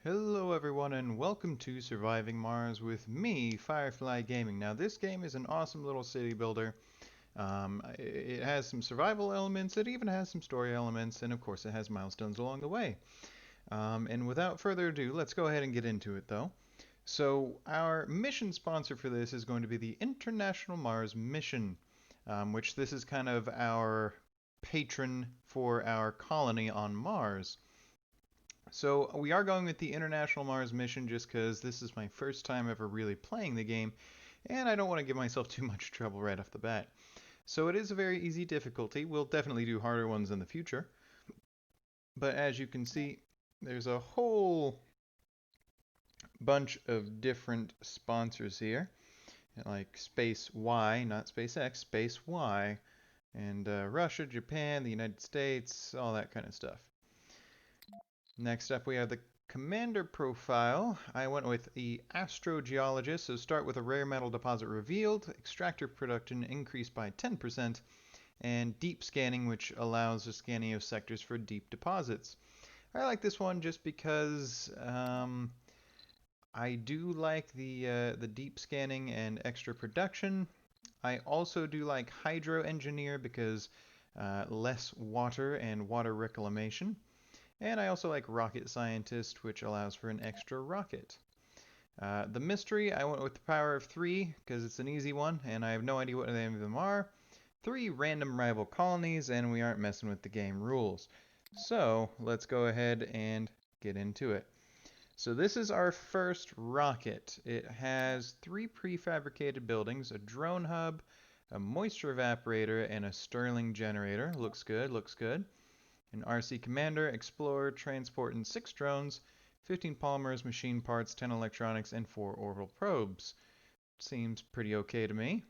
Hello everyone and welcome to Surviving Mars with me, Firefly Gaming. Now this game is an awesome little city builder. It has some survival elements, it even has some story elements, and of course it has milestones along the way. And without further ado, let's go ahead and get into it though. So our mission sponsor for this is going to be the International Mars Mission, which this is kind of our patron for our colony on Mars. So we are going with the International Mars mission just because this is my first time ever really playing the game, and I don't want to give myself too much trouble right off the bat. So it is a very easy difficulty. We'll definitely do harder ones in the future. But as you can see, there's a whole bunch of different sponsors here, like Space Y, not Space X, Space Y, and Russia, Japan, the United States, all that kind of stuff. Next up, we have the commander profile. I went with the astrogeologist, so start with a rare metal deposit revealed, extractor production increased by 10%, and deep scanning, which allows the scanning of sectors for deep deposits. I like this one just because I do like the deep scanning and extra production. I also do like hydro engineer because less water and water reclamation. And I also like Rocket Scientist, which allows for an extra rocket. The mystery, I went with the power of 3 because it's an easy one, and I have no idea what any of them are. 3 random rival colonies, and we aren't messing with the game rules. So let's go ahead and get into it. So this is our first rocket. It has 3 prefabricated buildings, a drone hub, a moisture evaporator, and a Stirling generator. Looks good, looks good. An RC commander, explorer, transport, and 6 drones, 15 polymers, machine parts, 10 electronics, and 4 orbital probes. Seems pretty okay to me.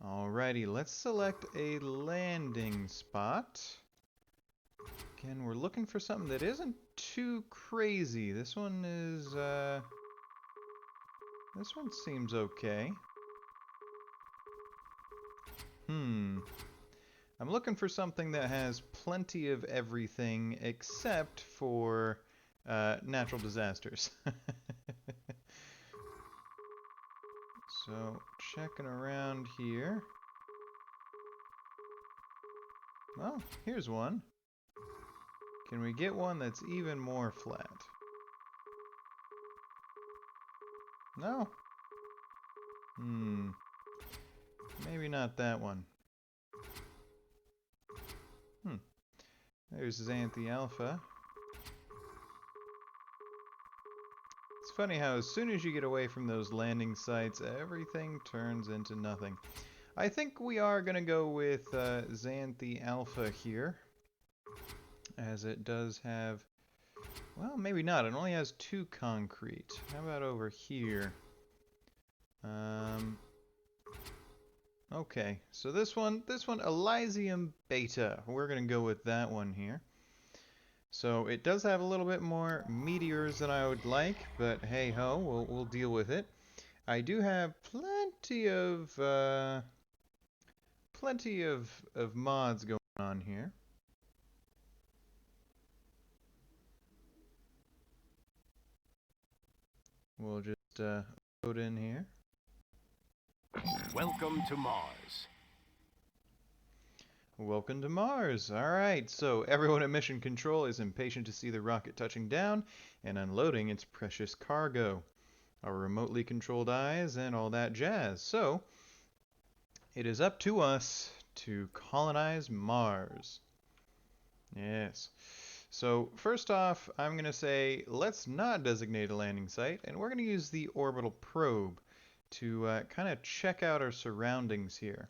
Alrighty, let's select a landing spot. Again, we're looking for something that isn't too crazy. This one seems okay. I'm looking for something that has plenty of everything except for natural disasters. So, checking around here. Well, here's one. Can we get one that's even more flat? No? Maybe not that one. There's Xanthi Alpha. It's funny how as soon as you get away from those landing sites, everything turns into nothing. I think we are going to go with Xanthi Alpha here, as it does have, well, maybe not. It only has 2 concrete. How about over here? Okay, so this one, Elysium Beta. We're going to go with that one here. So it does have a little bit more meteors than I would like, but hey ho, we'll deal with it. I do have plenty of mods going on here. We'll just load in here. Welcome to Mars. Welcome to Mars. Alright, so everyone at Mission Control is impatient to see the rocket touching down and unloading its precious cargo. Our remotely controlled eyes and all that jazz. So, it is up to us to colonize Mars. Yes. So, first off, I'm going to say let's not designate a landing site, and we're going to use the orbital probe to kind of check out our surroundings here.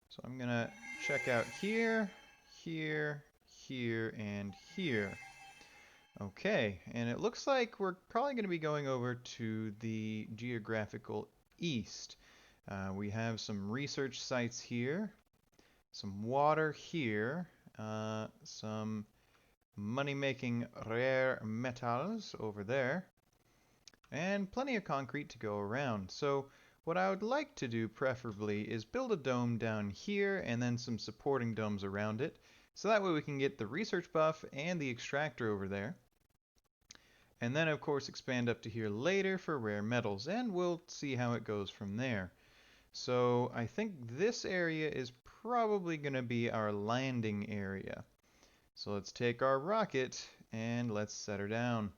So I'm going to check out here, here, here, and here. Okay, and it looks like we're probably going to be going over to the geographical east. We have some research sites here, some water here, some money-making rare metals over there, and plenty of concrete to go around. So what I would like to do preferably is build a dome down here and then some supporting domes around it. So that way we can get the research buff and the extractor over there. And then, of course, expand up to here later for rare metals, and we'll see how it goes from there. So I think this area is probably going to be our landing area. So let's take our rocket and let's set her down.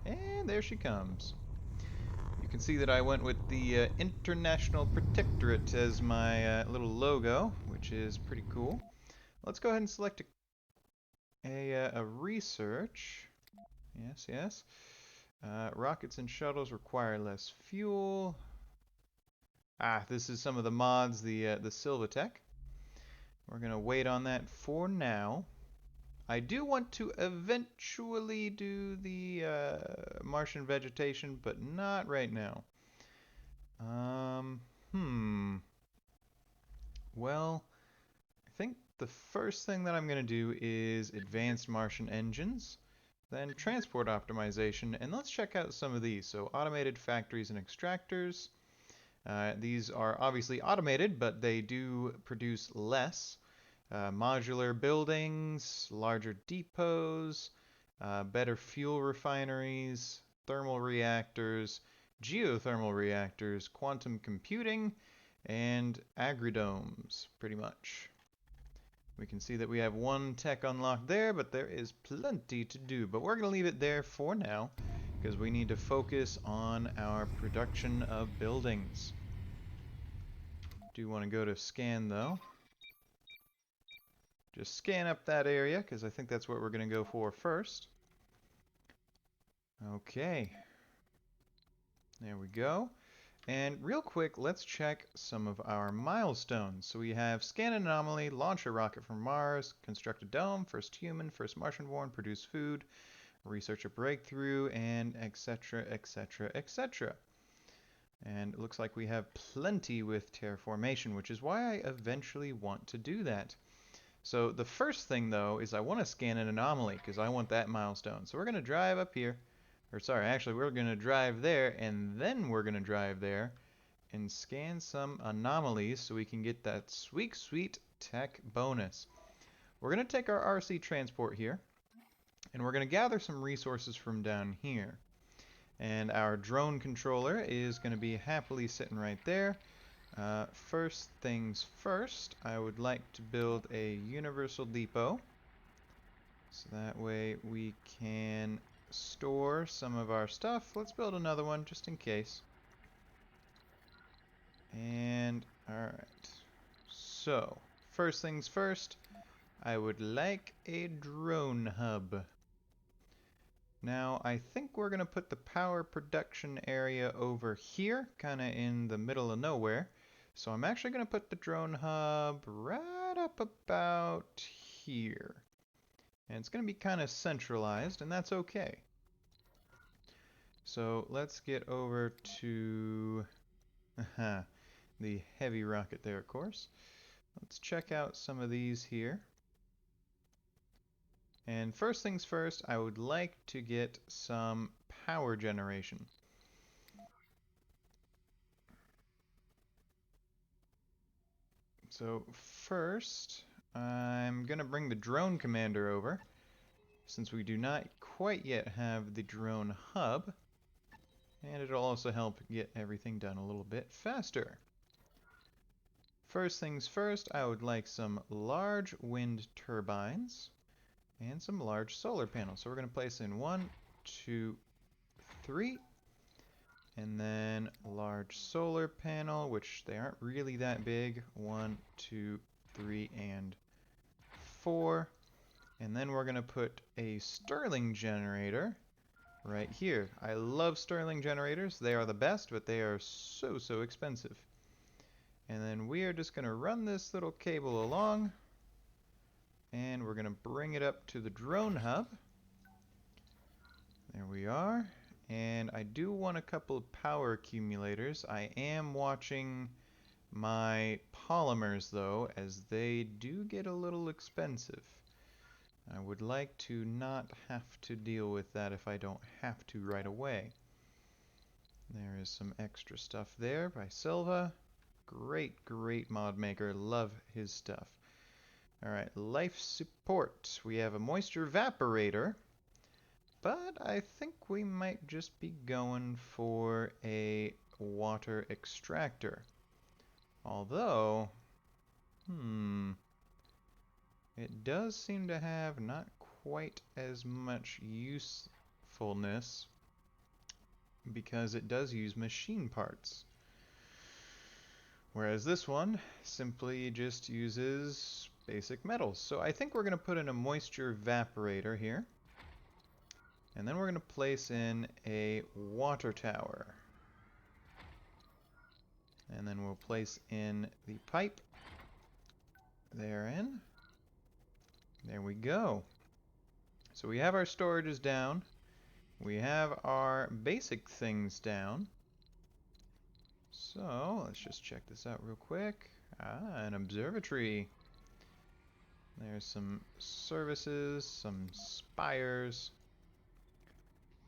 And there she comes. You can see that I went with the International Protectorate as my little logo, which is pretty cool. Let's go ahead and select a research. Yes, yes. Rockets and shuttles require less fuel. Ah, this is some of the mods, the Silvatech. We're gonna wait on that for now. I do want to eventually do the Martian vegetation, but not right now. Um, hmm. Well, I think the first thing that I'm gonna do is advanced Martian engines, then transport optimization, and let's check out some of these. So automated factories and extractors. These are obviously automated, but they do produce less. Modular buildings, larger depots, better fuel refineries, thermal reactors, geothermal reactors, quantum computing, and agridomes, pretty much. We can see that we have one tech unlocked there, but there is plenty to do. But we're going to leave it there for now, because we need to focus on our production of buildings. Do want to go to scan, though. Just scan up that area, because I think that's what we're going to go for first. Okay. There we go. And real quick, let's check some of our milestones. So we have scan an anomaly, launch a rocket from Mars, construct a dome, first human, first Martian-born, produce food, research a breakthrough, and etc., etc., etc. And it looks like we have plenty with terraformation, which is why I eventually want to do that. So the first thing, though, is I want to scan an anomaly, because I want that milestone. So we're going to drive up here. Or sorry, actually, we're going to drive there, and then we're going to drive there and scan some anomalies so we can get that sweet, sweet tech bonus. We're going to take our RC transport here, and we're going to gather some resources from down here. And our drone controller is going to be happily sitting right there. First things first, I would like to build a universal depot. So that way we can store some of our stuff. Let's build another one just in case. And alright. So, first things first, I would like a drone hub. Now, I think we're going to put the power production area over here, kind of in the middle of nowhere. So I'm actually going to put the drone hub right up about here. And it's going to be kind of centralized, and that's okay. So let's get over to the heavy rocket there, of course. Let's check out some of these here. And first things first, I would like to get some power generation. So first, I'm going to bring the drone commander over, since we do not quite yet have the drone hub. And it'll also help get everything done a little bit faster. First things first, I would like some large wind turbines and some large solar panels. So we're going to place in 1, 2, 3, and then a large solar panel, which they aren't really that big. 1, 2, 3, and 4. And then we're going to put a Stirling generator right here. I love Stirling generators. They are the best, but they are so, so expensive. And then we are just going to run this little cable along, and we're going to bring it up to the drone hub. There we are. And I do want a couple of power accumulators. I am watching my polymers, though, as they do get a little expensive. I would like to not have to deal with that if I don't have to right away. There is some extra stuff there by Silva. Great, great mod maker. Love his stuff. Alright, life support. We have a moisture evaporator, but I think we might just be going for a water extractor. Although, it does seem to have not quite as much usefulness because it does use machine parts. Whereas this one simply just uses basic metals. So I think we're going to put in a moisture evaporator here. And then we're going to place in a water tower. And then we'll place in the pipe therein. There we go. So we have our storages down. We have our basic things down. So let's just check this out real quick. An observatory. There's some services, some spires.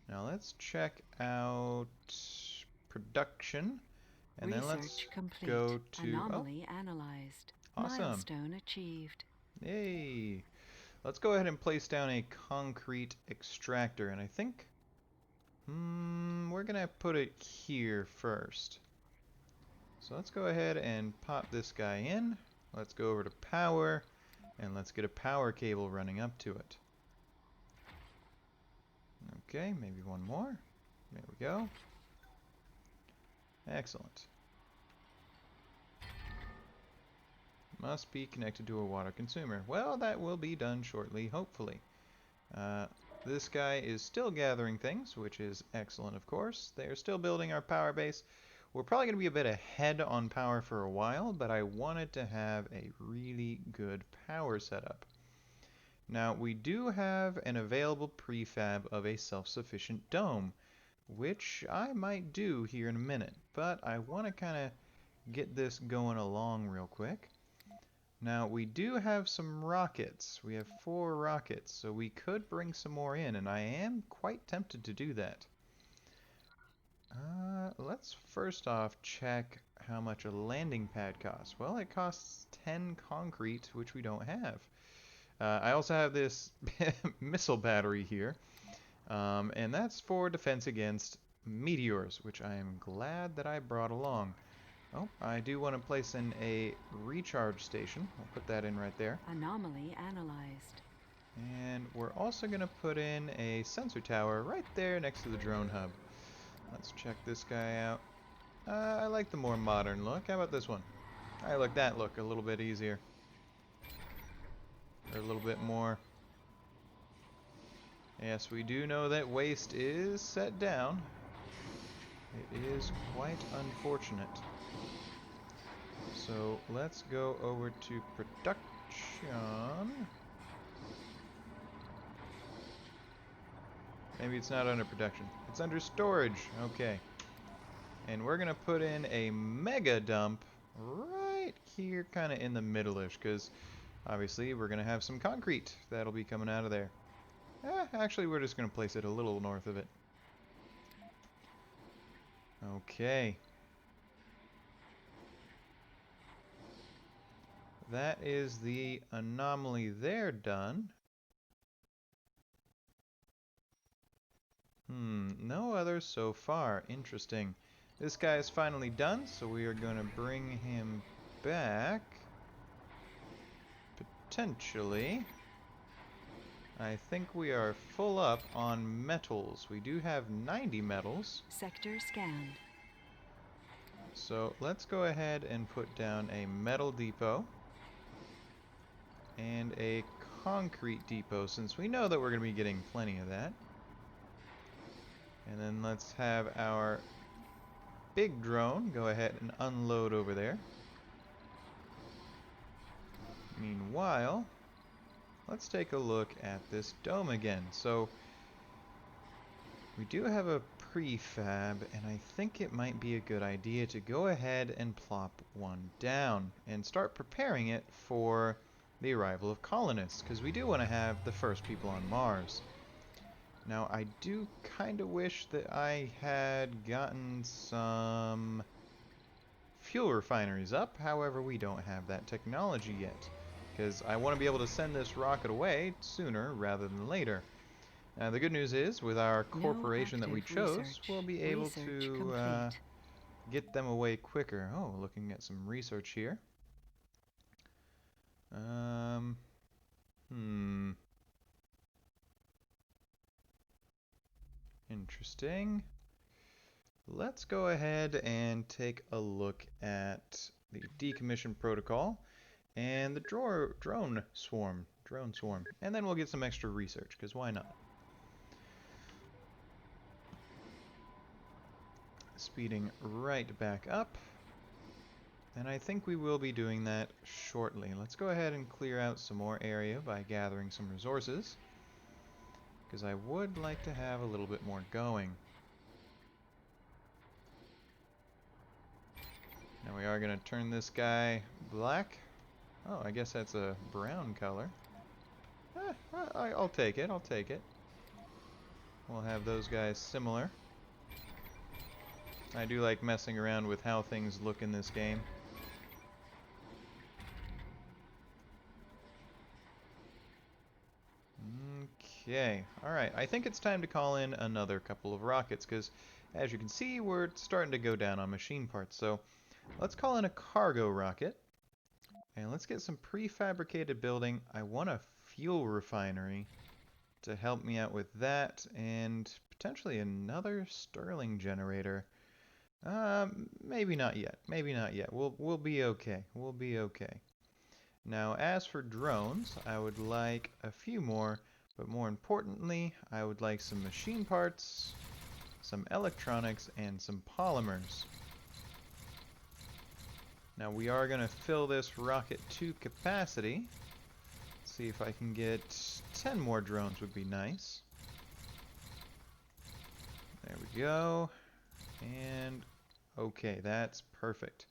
Now let's check out production. And then let's go to anomaly analyzed. Awesome. Milestone achieved. Yay! Let's go ahead and place down a concrete extractor, and I think we're gonna put it here first. So let's go ahead and pop this guy in. Let's go over to power, and let's get a power cable running up to it. Okay, maybe one more. There we go. Excellent. Must be connected to a water consumer. Well, that will be done shortly, hopefully. This guy is still gathering things, which is excellent, of course. They are still building our power base. We're probably going to be a bit ahead on power for a while, but I wanted to have a really good power setup. Now, we do have an available prefab of a self-sufficient dome, which I might do here in a minute, but I want to kind of get this going along real quick. Now, we do have some rockets. We have 4 rockets, so we could bring some more in, and I am quite tempted to do that. Let's first off check how much a landing pad costs. Well, it costs 10 concrete, which we don't have. I also have this missile battery here, and that's for defense against meteors, which I am glad that I brought along. Oh, I do want to place in a recharge station. I'll put that in right there. Anomaly analyzed. And we're also going to put in a sensor tower right there next to the drone hub. Let's check this guy out. I like the more modern look. How about this one? I like that look a little bit easier. Or a little bit more. Yes, we do know that waste is set down. It is quite unfortunate. So let's go over to production. Maybe it's not under production. It's under storage. Okay. And we're going to put in a mega dump right here kind of in the middle-ish because obviously we're going to have some concrete that'll be coming out of there. Actually, we're just going to place it a little north of it. Okay. That is the anomaly there done. No others so far. Interesting. This guy is finally done, so we are going to bring him back. Potentially. I think we are full up on metals. We do have 90 metals. Sector scanned. So let's go ahead and put down a metal depot and a concrete depot since we know that we're going to be getting plenty of that. And then let's have our big drone go ahead and unload over there. Meanwhile, let's take a look at this dome again. So we do have a prefab, and I think it might be a good idea to go ahead and plop one down and start preparing it for the arrival of colonists, because we do want to have the first people on Mars. Now, I do kind of wish that I had gotten some fuel refineries up, however, we don't have that technology yet. because I want to be able to send this rocket away sooner rather than later. Now, the good news is, with our No corporation that we active chose, we'll research. be able Research to complete. get them away quicker. Oh, looking at some research here. Um, hmm. Interesting. Let's go ahead and take a look at the decommission protocol and the drone swarm. And then we'll get some extra research, because why not? Speeding right back up. And I think we will be doing that shortly. Let's go ahead and clear out some more area by gathering some resources, because I would like to have a little bit more going. Now we are going to turn this guy black. Oh, I guess that's a brown color. I'll take it, I'll take it. We'll have those guys similar. I do like messing around with how things look in this game. Okay, alright, I think it's time to call in another couple of rockets, because as you can see, we're starting to go down on machine parts. So let's call in a cargo rocket, and let's get some prefabricated building. I want a fuel refinery to help me out with that, and potentially another Stirling generator. Maybe not yet. Maybe not yet. We'll be okay. We'll be okay. Now, as for drones, I would like a few more, but more importantly, I would like some machine parts, some electronics, and some polymers. Now, we are going to fill this rocket to capacity. Let's see if I can get 10 more drones would be nice. There we go. And okay, that's perfect.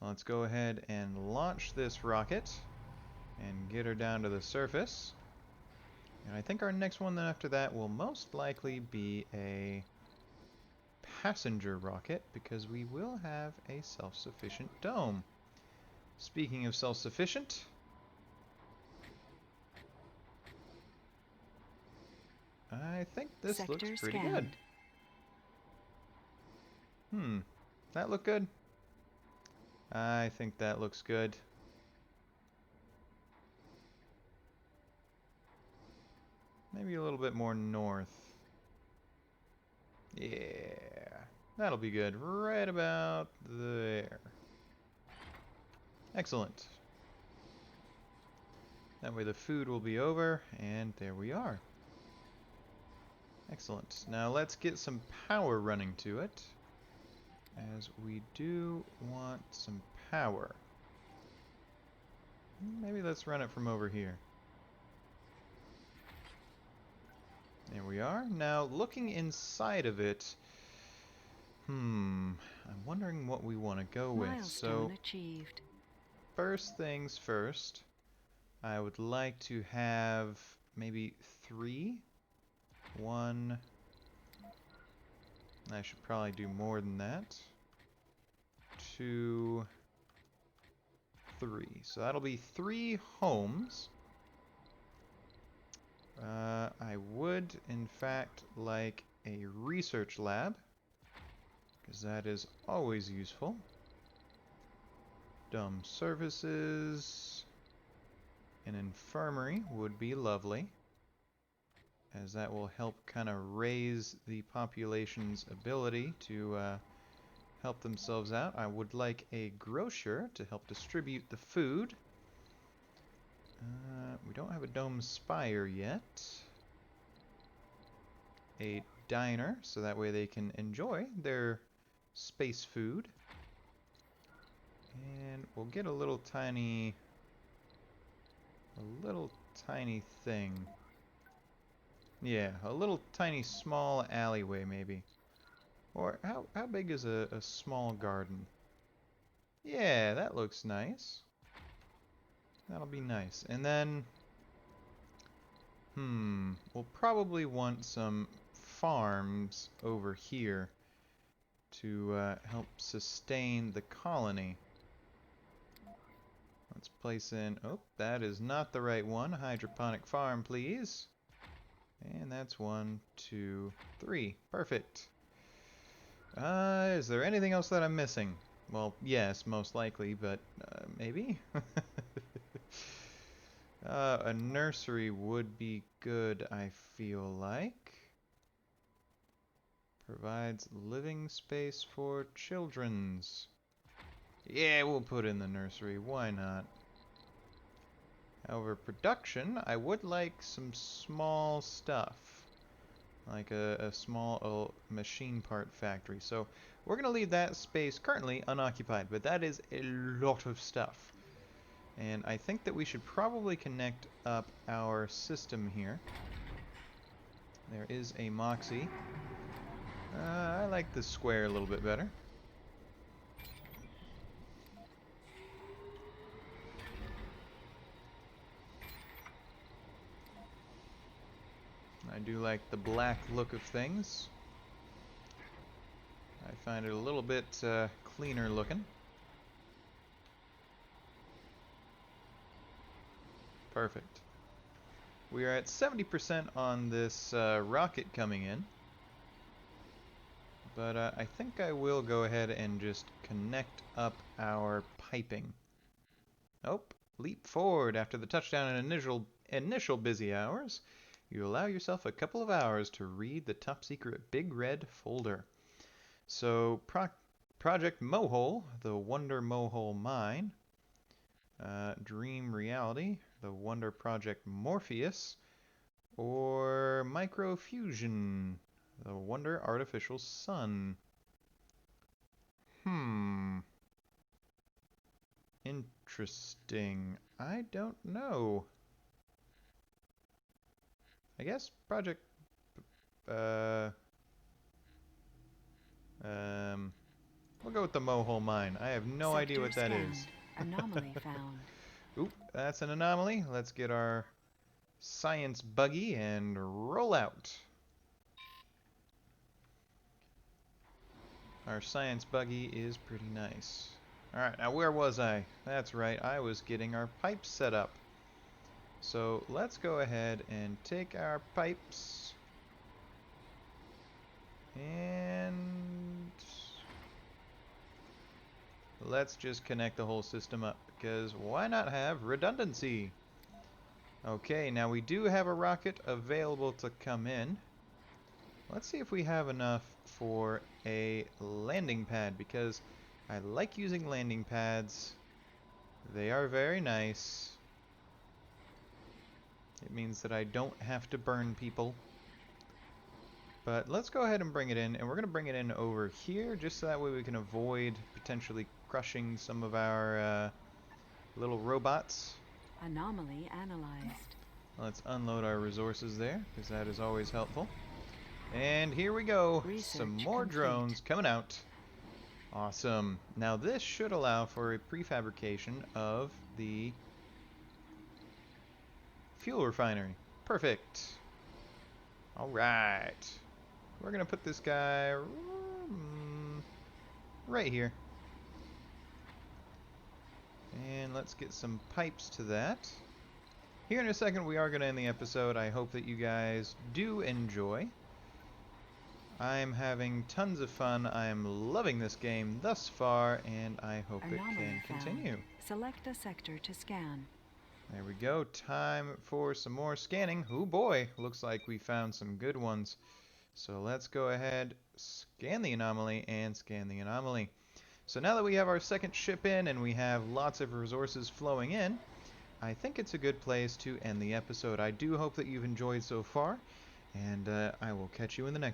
Let's go ahead and launch this rocket and get her down to the surface. And I think our next one then after that will most likely be a passenger rocket, because we will have a self-sufficient dome. Speaking of self-sufficient, I think this looks Sector pretty good. scanned. That look good? I think that looks good. Maybe a little bit more north. Yeah, that'll be good. Right about there. Excellent. That way the food will be over, and there we are. Excellent. Now let's get some power running to it, as we do want some power. Maybe let's run it from over here. There we are. Now, looking inside of it, I'm wondering what we want to go with. Milestone achieved. First things first, I would like to have maybe 3. 1. I should probably do more than that. 2, 3. So that'll be 3 homes. I would, in fact, like a research lab, because that is always useful. Dumb services. An infirmary would be lovely, as that will help kind of raise the population's ability to help themselves out. I would like a grocer to help distribute the food. We don't have a dome spire yet. A diner, so that way they can enjoy their space food. And we'll get a little tiny thing. Yeah, a little tiny small alleyway maybe. Or how big is a small garden? Yeah, that looks nice. That'll be nice. And then, we'll probably want some farms over here to help sustain the colony. Let's place in... Oh, that is not the right one. Hydroponic farm, please. And that's 1, 2, 3. Perfect. Is there anything else that I'm missing? Well, yes, most likely, but maybe? A nursery would be good, I feel like. Provides living space for children's. Yeah, we'll put in the nursery. Why not? However, production, I would like some small stuff. Like a small machine part factory. So we're going to leave that space currently unoccupied, but that is a lot of stuff. And I think that we should probably connect up our system here. There is a Moxie. I like the square a little bit better. I do like the black look of things. I find it a little bit cleaner looking. Perfect. We are at 70% on this rocket coming in. But I think I will go ahead and just connect up our piping. Oh, leap forward after the touchdown in initial busy hours. You allow yourself a couple of hours to read the top secret Big Red folder. So, Project Mohole, the Wonder Mohole Mine. Dream Reality, the Wonder Project Morpheus. Or Microfusion, the Wonder Artificial Sun. Interesting. I don't know. I guess Project... Uh... We'll go with the Mohole Mine. I have no idea what that is. Anomaly found. Oop, that's an anomaly. Let's get our science buggy and roll out. Our science buggy is pretty nice. Alright, now where was I? That's right, I was getting our pipes set up. So let's go ahead and take our pipes and let's just connect the whole system up, because why not have redundancy? Okay, now we do have a rocket available to come in. Let's see if we have enough for a landing pad, because I like using landing pads. They are very nice. It means that I don't have to burn people. But let's go ahead and bring it in, and we're going to bring it in over here, just so that way we can avoid potentially crushing some of our little robots. Anomaly analyzed. Let's unload our resources there, because that is always helpful. And here we go. Research some more complete. drones coming out. Awesome. Now this should allow for a prefabrication of the fuel refinery. Perfect. Alright. We're going to put this guy right here. And let's get some pipes to that. Here in a second we are going to end the episode. I hope that you guys do enjoy. I'm having tons of fun. I am loving this game thus far, and I hope it can continue. Select a sector to scan. There we go. Time for some more scanning. Oh boy, looks like we found some good ones. So let's go ahead, scan the anomaly, and scan the anomaly. So now that we have our second ship in and we have lots of resources flowing in, I think it's a good place to end the episode. I do hope that you've enjoyed so far, and I will catch you in the next